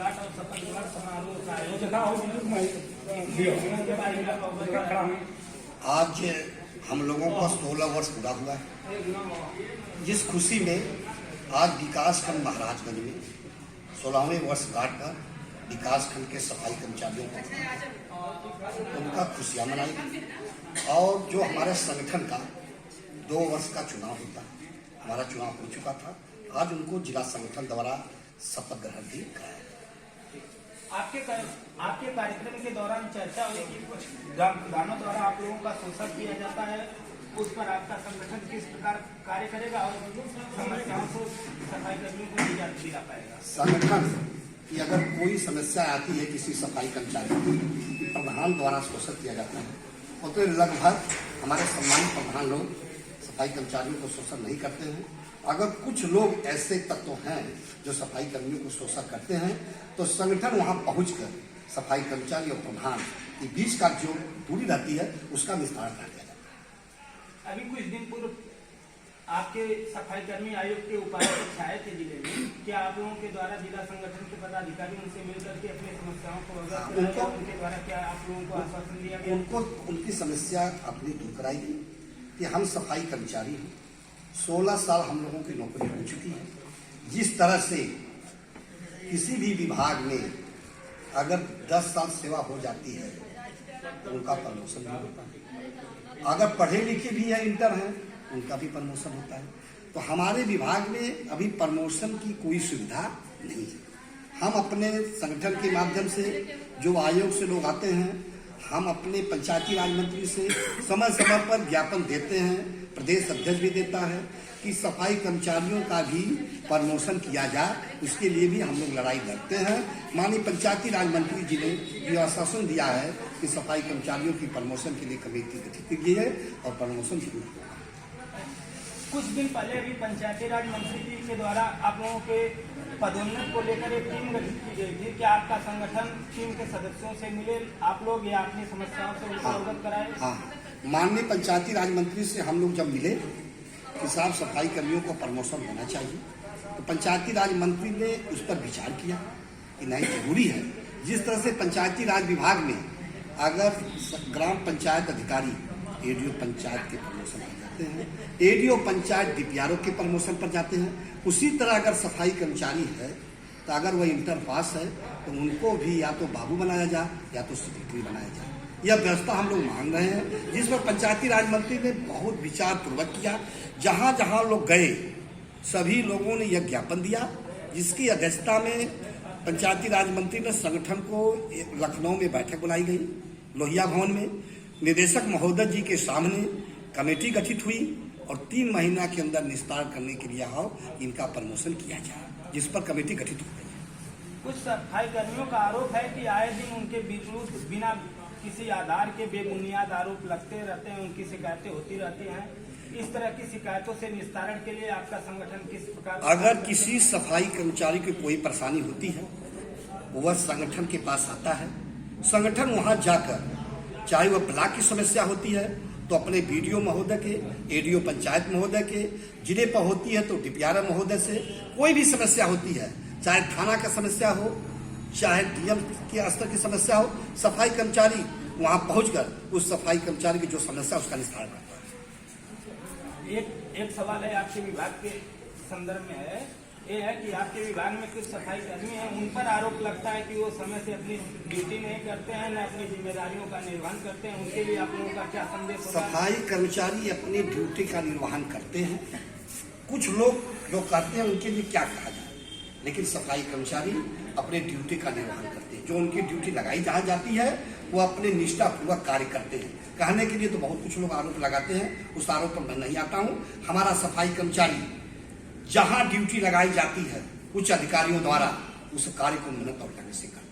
वर्षगांठ और शपथ ग्रहण समारोह का आयोजन। आज हम लोगों का 16 वर्ष पूरा हुआ है, जिस खुशी में आज विकासखंड महाराजगंज में 16वें वर्षगांठ पर विकासखंड के सफाई कर्मचारियों को उनका खुशियाँ मनाई। और जो हमारे संगठन का 2 वर्ष का चुनाव होता है, हमारा चुनाव हो चुका था, आज उनको जिला संगठन द्वारा शपथ ग्रहण भी कराया। आपके कार्यक्रम के दौरान चर्चा हुई कि कुछ गानों द्वारा आप लोगों का शोषण किया जाता है, उस पर आपका संगठन किस प्रकार कार्य करेगा और समस्याओं को सफाई कर्मियों को दिला पाएगा? संगठन की अगर कोई समस्या आती है किसी सफाई कर्मचारी की, प्रधान द्वारा शोषण किया जाता है, और तो लगभग हमारे सम्मानित प्रधान लोग सफाई कर्मचारियों को शोषण नहीं करते हैं। अगर कुछ लोग ऐसे तत्व हैं जो सफाई कर्मियों को शोषण करते हैं, तो संगठन वहां पहुंचकर सफाई कर्मचारी और प्रधान के बीच का जो दूरी रहती है उसका विस्तार कर दिया जाता है। अभी कुछ दिन पूर्व आपके सफाई कर्मी आयोग के उपाध्यक्ष आए थे जिले में, क्या आप लोगों के द्वारा जिला संगठन के पदाधिकारी उनसे मिलकर के अपनी समस्याओं को अवगत कराया? उनके द्वारा क्या आप लोगों को आश्वासन दिया गया? उनको उनकी समस्या अपनी दूर कराई गई कि हम सफाई कर्मचारी हैं, 16 साल हम लोगों की नौकरी हो चुकी है। जिस तरह से किसी भी विभाग में अगर 10 साल सेवा हो जाती है तो उनका प्रमोशन भी होता है, अगर पढ़े लिखे भी है, इंटर है, उनका भी प्रमोशन होता है। तो हमारे विभाग में अभी प्रमोशन की कोई सुविधा नहीं है। हम अपने संगठन के माध्यम से जो आयोग से लोग आते हैं, हम अपने पंचायती राज मंत्री से समय समय पर ज्ञापन देते हैं, प्रदेश अध्यक्ष भी देता है कि सफाई कर्मचारियों का भी प्रमोशन किया जाए। उसके लिए भी हम लोग लड़ाई लड़ते हैं। माननीय पंचायती राज मंत्री जी ने ये आश्वासन दिया है कि सफाई कर्मचारियों की प्रमोशन के लिए कमेटी गठित की है और प्रमोशन जरूर होगा। कुछ दिन पहले भी पंचायती राज मंत्री जी के द्वारा आप लोगों के पदोन्नत को लेकर एक टीम गठित की गई थी। क्या आपका संगठन टीम के सदस्यों से मिले आप लोग या अपनी समस्याओं से उनको अवगत कराए? हाँ, माननीय पंचायती राज मंत्री से हम लोग जब मिले कि साहब सफाई कर्मियों को प्रमोशन होना चाहिए, तो पंचायती राज मंत्री ने उस पर विचार किया कि नहीं, जरूरी है। जिस तरह से पंचायती राज विभाग में अगर ग्राम पंचायत अधिकारी एडीओ पंचायत के प्रमोशन पर जाते हैं, एडीओ पंचायत डीपीआरओ के प्रमोशन पर जाते हैं, उसी तरह अगर सफाई कर्मचारी है तो अगर वह इंटर पास है तो उनको भी या तो बाबू बनाया जाए या तो सेक्रेटरी बनाया जाए। यह व्यवस्था हम लोग मांग रहे हैं, जिस पर पंचायती राज मंत्री ने बहुत विचार पूर्वक किया। जहां जहां लोग गए सभी लोगों ने यह ज्ञापन दिया, जिसकी अध्यक्षता में पंचायती राज मंत्री ने संगठन को लखनऊ में बैठक बुलाई गई, लोहिया भवन में। निदेशक महोदय जी के सामने कमेटी गठित हुई और 3 महीना के अंदर निस्तार करने के लिए आओ इनका प्रमोशन किया जाए, जिस पर कमेटी गठित हो गई। कुछ सफाई कर्मियों का आरोप है कि आए दिन उनके विरुद्ध बिना किसी आधार के बेबुनियाद आरोप लगते रहते हैं, उनकी शिकायतें होती रहती हैं। इस तरह की शिकायतों से निस्तारण के लिए आपका संगठन किस प्रकार? अगर किसी सफाई कर्मचारी की कोई परेशानी होती है, वह संगठन के पास आता है। संगठन वहां जाकर, चाहे वह ब्लॉक की समस्या होती है तो अपने बीडीओ महोदय के, एडीओ पंचायत महोदय के, जिले पर होती है तो डीपीआरओ महोदय से, कोई भी समस्या होती है, चाहे थाना का समस्या हो, चाहे डीएम के स्तर की समस्या हो, सफाई कर्मचारी वहां पहुंचकर उस सफाई कर्मचारी की जो समस्या उसका निस्तारण करता है। एक सवाल है आपके विभाग के संदर्भ में है, ये है कि आपके विभाग में कुछ सफाई कर्मी हैं, उन पर आरोप लगता है कि वो समय से अपनी ड्यूटी नहीं करते हैं, न अपनी जिम्मेदारियों का निर्वहन करते हैं। उनके लिए आप लोगों का क्या संदेश होगा? सफाई कर्मचारी अपनी ड्यूटी का निर्वहन करते हैं। कुछ लोग जो करते हैं उनके लिए क्या कहा जाए, लेकिन सफाई कर्मचारी अपने ड्यूटी का निर्वहन करते हैं। जो उनकी ड्यूटी लगाई जहाँ जाती है वो अपने निष्ठापूर्वक कार्य करते हैं। कहने के लिए तो बहुत कुछ लोग आरोप लगाते हैं, उस आरोप पर मैं नहीं आता हूँ। हमारा सफाई कर्मचारी जहां ड्यूटी लगाई जाती है उच्च अधिकारियों द्वारा उस कार्य को मेहनत और लगन से करता है।